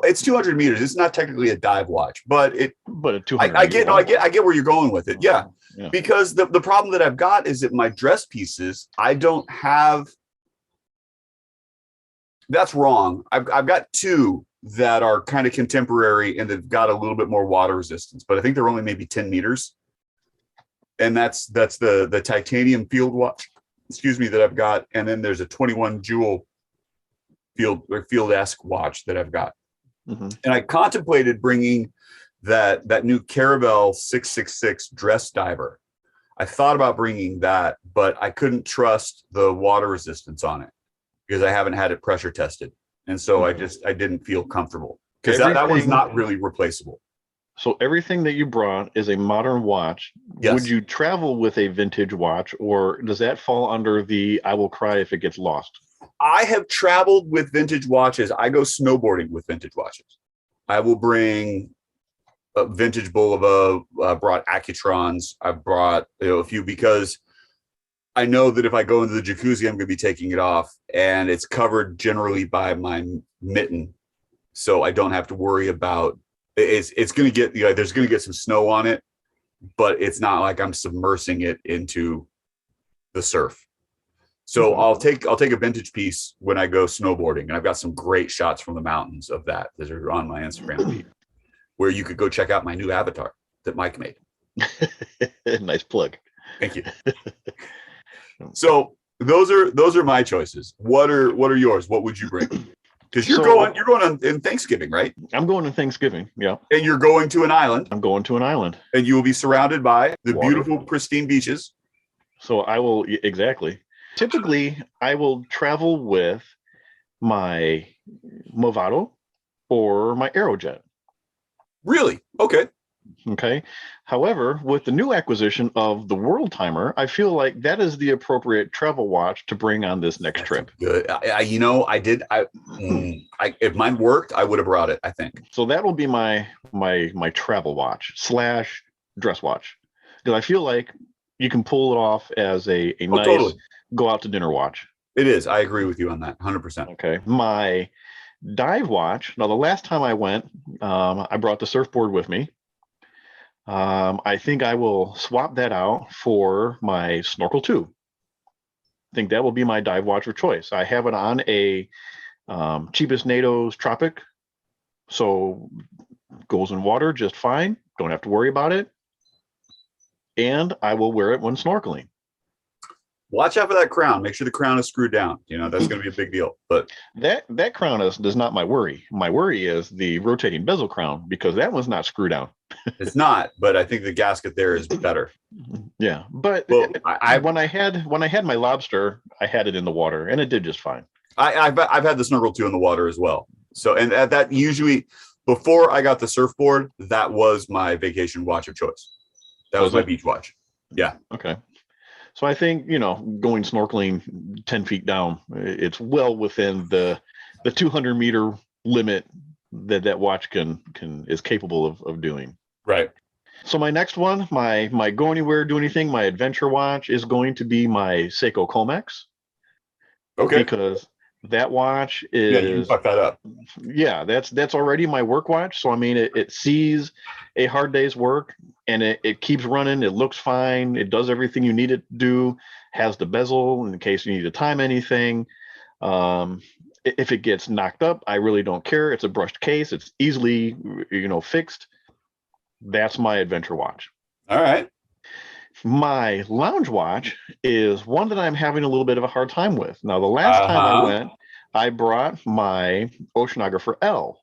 It's 200 meters. It's not technically a dive watch, but But a 200. I get. No, I get where you're going with it. Yeah, Yeah. because the problem that I've got is that my dress pieces, I don't have. That's wrong. I've got two that are kind of contemporary and they've got a little bit more water resistance, but I think they're only maybe 10 meters. And that's the titanium field watch, excuse me, that I've got. And then there's a 21 jewel field-esque watch that I've got. Mm-hmm. And I contemplated bringing that new Caravel 666 dress diver. I thought about bringing that, but I couldn't trust the water resistance on it because I haven't had it pressure tested. And so I didn't feel comfortable because that one's not really replaceable. So everything that you brought is a modern watch. Yes. Would you travel with a vintage watch, or does that fall under the I will cry if it gets lost? I have traveled with vintage watches. I go snowboarding with vintage watches. I will bring a vintage Bulova. Brought Accutrons. I've brought a few because I know that if I go into the jacuzzi, I'm going to be taking it off, and it's covered generally by my mitten, so I don't have to worry about. It's going to get there's going to get some snow on it, but it's not like I'm submersing it into the surf. So I'll take a vintage piece when I go snowboarding, and I've got some great shots from the mountains of that are on my Instagram feed, where you could go check out my new avatar that Mike made. Nice plug. Thank you. So those are my choices. What are yours? What would you bring? Because you're going on in Thanksgiving, right? I'm going to Thanksgiving, yeah. And you're going to an island. I'm going to an island. And you will be surrounded by the water. Beautiful, pristine beaches. So I will, exactly. Typically, I will travel with my Movado or my Aerojet. Really? Okay. Okay. However, with the new acquisition of the World Timer, I feel like that is the appropriate travel watch to bring on this next trip. Good. If mine worked, I would have brought it, I think. So that will be my travel watch / dress watch. Because I feel like you can pull it off as a nice totally. Go out to dinner watch. It is. I agree with you on that. 100%. Okay. My dive watch. Now, the last time I went, I brought the surfboard with me. I think I will swap that out for my Snorkel 2. I think that will be my dive watch of choice. I have it on a cheapest NATO's Tropic, so goes in water just fine. Don't have to worry about it. And I will wear it when snorkeling. Watch out for that crown. Make sure the crown is screwed down. That's going to be a big deal. But that crown is not my worry. My worry is the rotating bezel crown, because that one's not screwed down. It's not, but I think the gasket there is better. Yeah, but when I had my lobster, I had it in the water, and it did just fine. I've had the Snorkel 2 in the water as well. So, and that usually, before I got the surfboard, that was my vacation watch of choice. That was my beach watch. Yeah. Okay. So I think, going snorkeling 10 feet down, it's well within the 200 meter limit that watch is capable of doing. Right. So my next one, my go anywhere, do anything, my adventure watch is going to be my Seiko Comex. Okay. Because that watch is, you can fuck that up. Yeah, that's already my work watch. So I mean, it sees a hard day's work, and it keeps running. It looks fine. It does everything you need it to do. Has the bezel in case you need to time anything. If it gets knocked up, I really don't care. It's a brushed case. It's easily fixed. That's my adventure watch. All right. My lounge watch is one that I'm having a little bit of a hard time with. Now, the last time I went, I brought my Oceanographer L.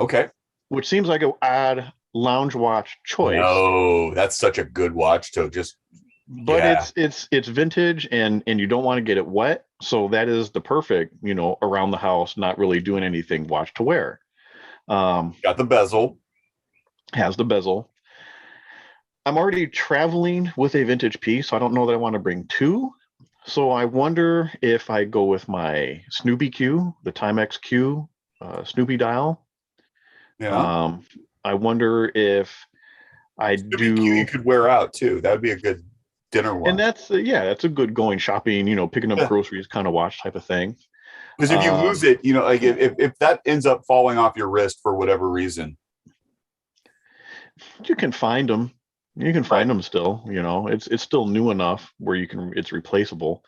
Okay. Which seems like an odd lounge watch choice. No, that's such a good watch to just. But yeah. it's vintage, and you don't want to get it wet. So that is the perfect, around the house, not really doing anything watch to wear. Got the bezel. Has the bezel. I'm already traveling with a vintage piece, so I don't know that I want to bring two. So I wonder if I go with my Snoopy Q, the Timex Q Snoopy dial. Yeah. I wonder if I Snoopy do. Q you could wear out too. That would be a good dinner watch. And that's a good going shopping, picking up groceries kind of watch type of thing. Because if you lose it, you know, like if that ends up falling off your wrist for whatever reason, you can find them. You can find them still. You know, it's still new enough where it's replaceable.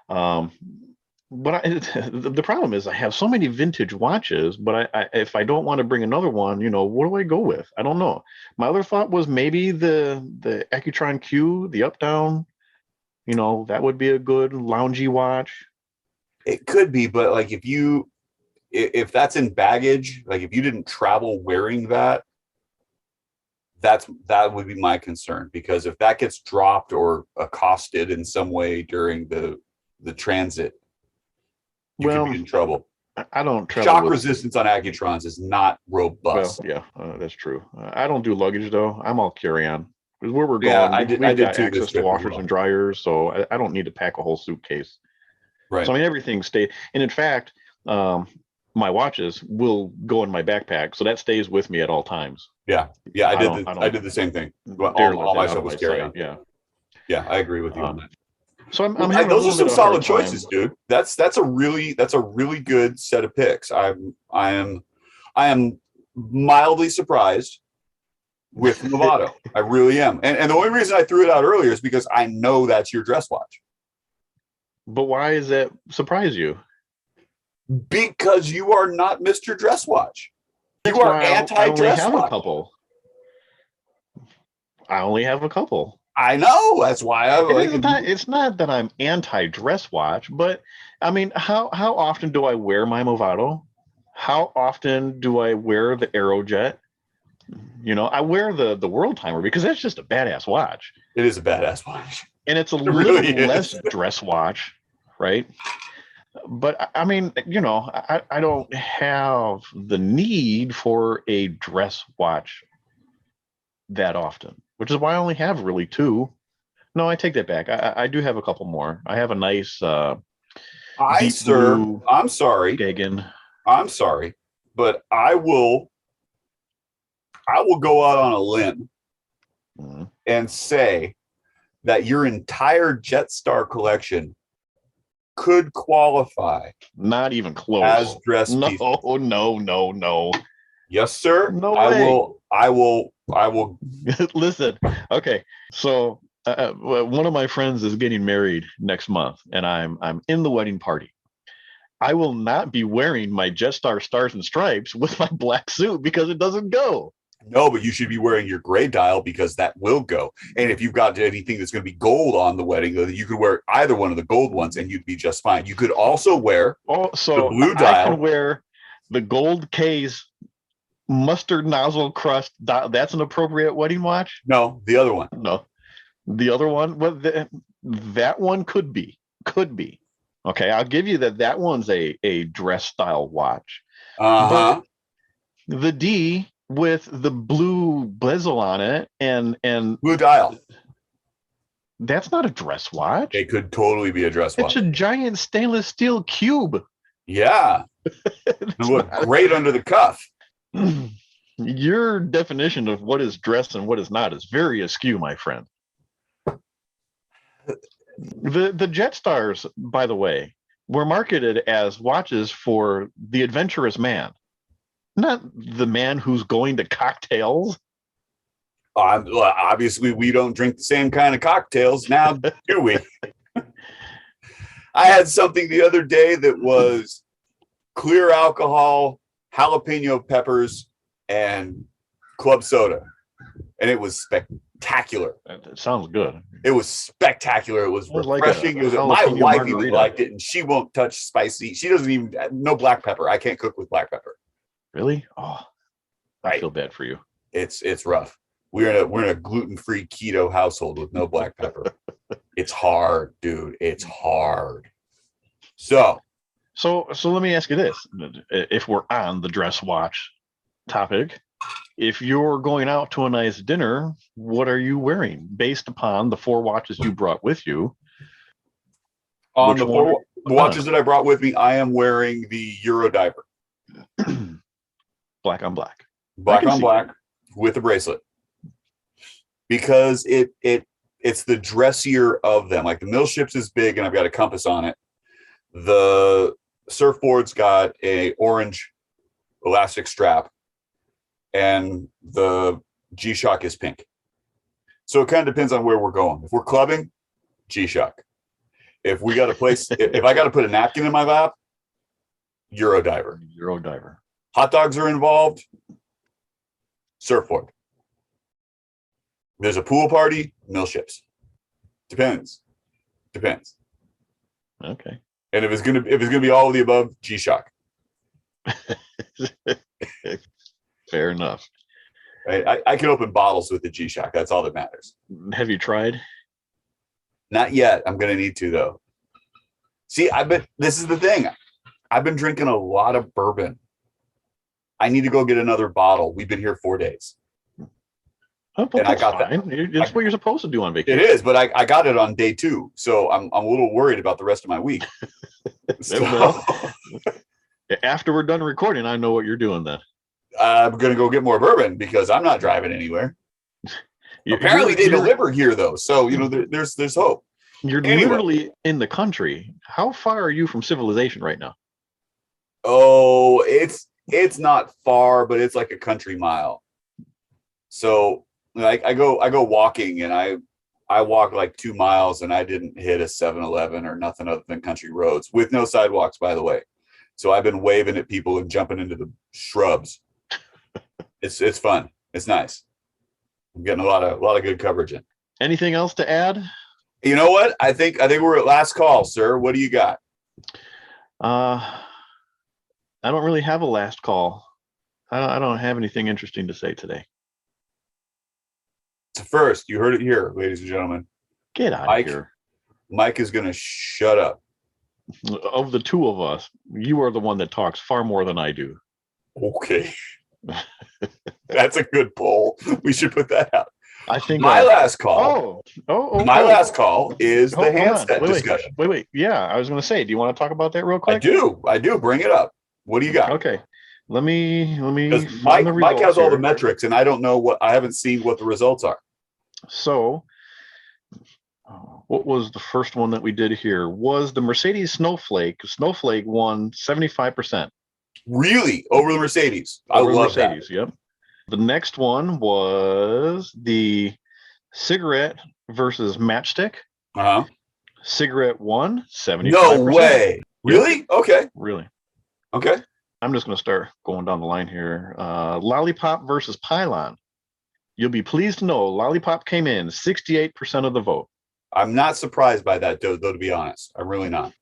But the problem is I have so many vintage watches, but if I don't want to bring another one, you know, what do I go with? I don't know. My other thought was maybe the Accutron Q, the up down, you know, that would be a good loungy watch. it could be, but like if that's in baggage, like if you didn't travel wearing that, that would be my concern, because if that gets dropped or accosted in some way during the transit, you could be in trouble. I don't travel shock resistance on Accutrons is not robust. Well, yeah, that's true. I don't do luggage though. I'm all carry on. Because where we're Yeah, going, I did got too, access to washers and dryers, so I don't need to pack a whole suitcase. Right. So I mean, everything stays. And in fact, my watches will go in my backpack, so that stays with me at all times. Yeah, I did the same thing. All my stuff was carry on. Yeah, I agree with you on that. So I'm those are some solid choices, dude. That's a really good set of picks. I am mildly surprised with Movado. I really am. And the only reason I threw it out earlier is because I know that's your dress watch. But why does that surprise you? Because you are not Mr. Dress Watch. You are anti-dress watch. I only have a couple. I know. That's why I like it. It's not that I'm anti-dress watch, but I mean, how often do I wear my Movado? How often do I wear the Aerojet? You know, I wear the World Timer because that's just a badass watch. It is a badass watch. And it's a little less dress watch, right? But I mean, you know, I don't have the need for a dress watch that often, which is why I only have really two. No, I take that back. I do have a couple more. I have a nice I'm sorry. Gagan. I'm sorry, but I will go out on a limb and say that your entire Jetstar collection could qualify. Not even close. As dress pieces. No. Yes, sir. No way. I will. Listen. Okay. So one of my friends is getting married next month, and I'm in the wedding party. I will not be wearing my Jetstar Stars and Stripes with my black suit because it doesn't go. No, but you should be wearing your gray dial because that will go. And if you've got anything that's going to be gold on the wedding, you could wear either one of the gold ones and you'd be just fine. You could also wear the blue dial. I can wear the gold case mustard nozzle crust dial. That's an appropriate wedding watch? No, the other one. No. The other one? Well, that one could be. Okay, I'll give you that one's a dress style watch. Uh-huh. But the D with the blue bezel on it and blue dial. That's not a dress watch. It could totally be a dress watch. It's a giant stainless steel cube. Yeah. It look great under the cuff. Your definition of what is dress and what is not is very askew, my friend. The Jetstars, by the way, were marketed as watches for the adventurous man. Not the man who's going to cocktails. Obviously, we don't drink the same kind of cocktails now, do we? I had something the other day that was clear alcohol, jalapeno peppers, and club soda. And it was spectacular. That sounds good. It was spectacular. It was refreshing. My wife even liked it, and she won't touch spicy. She doesn't even, no black pepper. I can't cook with black pepper. Really? Oh, I feel bad for you. It's rough. We're in a gluten-free keto household with no black pepper. It's hard, dude. It's hard. So let me ask you this: if we're on the dress watch topic, if you're going out to a nice dinner, what are you wearing based upon the 4 watches you brought with you? On the watches that I brought with me, I am wearing the Euro diver. Black on black. Black on black with a bracelet. Because it's the dressier of them. Like the Mill Ships is big and I've got a compass on it. The surfboard's got a orange elastic strap, and the G-Shock is pink. So it kind of depends on where we're going. If we're clubbing, G-Shock. If we got a place, if I got to put a napkin in my lap, Eurodiver. Eurodiver. Hot dogs are involved, surfboard. There's a pool party, mill ships. Depends. Okay. And if it's gonna be all of the above, G-Shock. Fair enough. I can open bottles with the G-Shock. That's all that matters. Have you tried? Not yet. I'm gonna need to though. See, this is the thing. I've been drinking a lot of bourbon. I need to go get another bottle. We've been here 4 days. Oh, and I got fine. It's what you're supposed to do on vacation. It is, but I got it on day 2, so I'm a little worried about the rest of my week. So, after we're done recording, I know what you're doing then. I'm gonna go get more bourbon because I'm not driving anywhere. Apparently, they deliver here though, so there's hope. You're literally in the country. How far are you from civilization right now? Oh, it's not far, but it's like a country mile. So I go walking, and I walk like 2 miles, and I didn't hit a 7-Eleven or nothing other than country roads with no sidewalks, by the way. So I've been waving at people and jumping into the shrubs. It's fun. It's nice. I'm getting a lot of good coverage in. Anything else to add? You know what? I think we're at last call, sir. What do you got? I don't really have a last call. I don't have anything interesting to say today. It's a first. You heard it here, ladies and gentlemen. Get out of here. Mike is going to shut up. Of the two of us, you are the one that talks far more than I do. Okay. That's a good poll. We should put that out. I think my last call. Last call is the handset discussion. Wait. Yeah, I was going to say, do you want to talk about that real quick? I do. Bring it up. What do you got? Okay. Let me. Mike has all the metrics, and I don't know I haven't seen what the results are. So, what was the first one that we did here? Was the Mercedes Snowflake. Snowflake won 75%. Really? Over the Mercedes? I love Mercedes, that. Yep. The next one was the cigarette versus matchstick. Uh-huh. Cigarette won 75%. No way. Really? Okay. Really. Okay. I'm just going to start going down the line here. Lollipop versus Pylon. You'll be pleased to know Lollipop came in 68% of the vote. I'm not surprised by that, though, to be honest. I'm really not.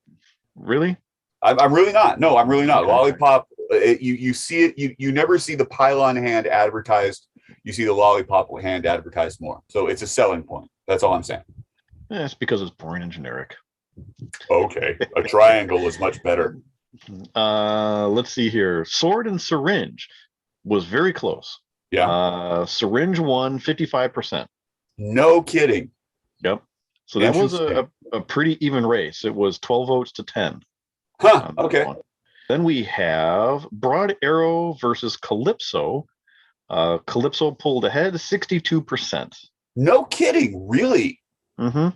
Really? I'm really not. No, I'm really not. Okay. Lollipop, you see it. You never see the Pylon hand advertised. You see the Lollipop hand advertised more. So it's a selling point. That's all I'm saying. It's because it's boring and generic. Okay. A triangle is much better. Let's see here. Sword and syringe was very close. Yeah. Syringe won 55%. No kidding. Yep. So that was a pretty even race. It was 12 votes to 10. Huh. Okay. Then we have Broad Arrow versus Calypso. Calypso pulled ahead 62%. No kidding. Really? Mm-hmm.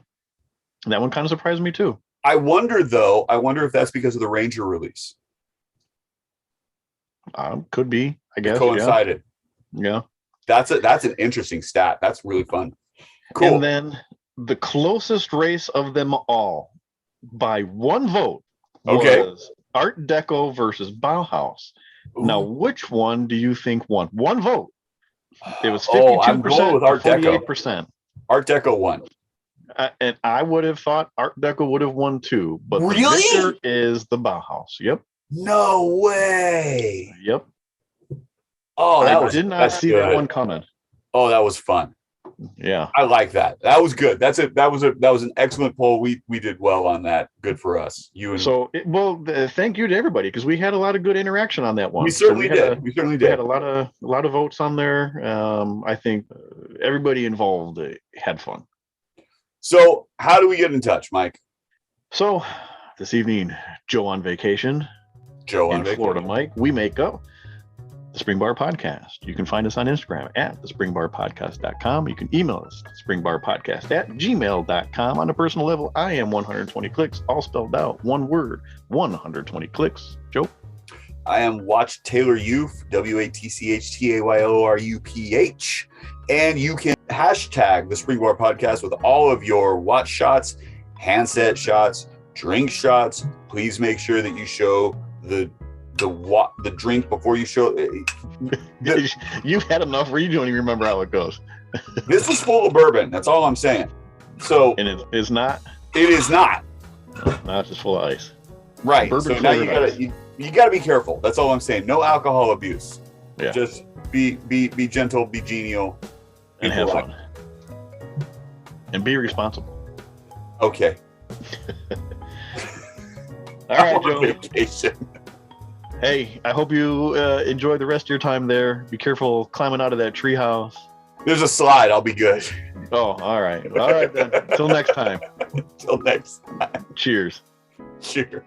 That one kind of surprised me too. I wonder if that's because of the Ranger release. Could be, I guess. Coincided. Yeah. That's an interesting stat. That's really fun. Cool. And then the closest race of them all by one vote was Art Deco versus Bauhaus. Ooh. Now, which one do you think won? One vote. It was 52% I'm going with Art 48%. Deco. Art Deco won. And I would have thought Art Deco would have won too. But really? The victor is the Bauhaus. Yep. No way. Yep. Oh, I did not see that one coming. Oh, that was fun. Yeah, I like that. That was good. That was an excellent poll. We did well on that. Good for us. Thank you to everybody because we had a lot of good interaction on that one. We certainly did. We had a lot of votes on there. I think everybody involved had fun. So, how do we get in touch, Mike? So, this evening, Joe on vacation. In Florida, Mike. We make up. the Spring Bar Podcast. You can find us on Instagram at thespringbarpodcast.com. You can email us at springbarpodcast@gmail.com. On a personal level, I am 120 clicks, all spelled out, one word, 120 clicks. Joe? I am Watch Taylor Youth, WATCHTAYLORUPH. And you can hashtag the Spring Bar Podcast with all of your watch shots, handset shots, drink shots. Please make sure that you show the drink before you show. You've had enough where you don't even remember how it goes. This was full of bourbon. That's all I'm saying. So, and it is not. It is not. Now it's just full of ice. Right. Bourbon So now you flavored gotta be careful. That's all I'm saying. No alcohol abuse. Yeah. Just be gentle, be genial, and have fun, and be responsible. Okay. All right, Joe. Vacation. Hey, I hope you enjoy the rest of your time there. Be careful climbing out of that treehouse. There's a slide. I'll be good. Oh, all right. All right then. Till next time. Till next time. Cheers. Cheers.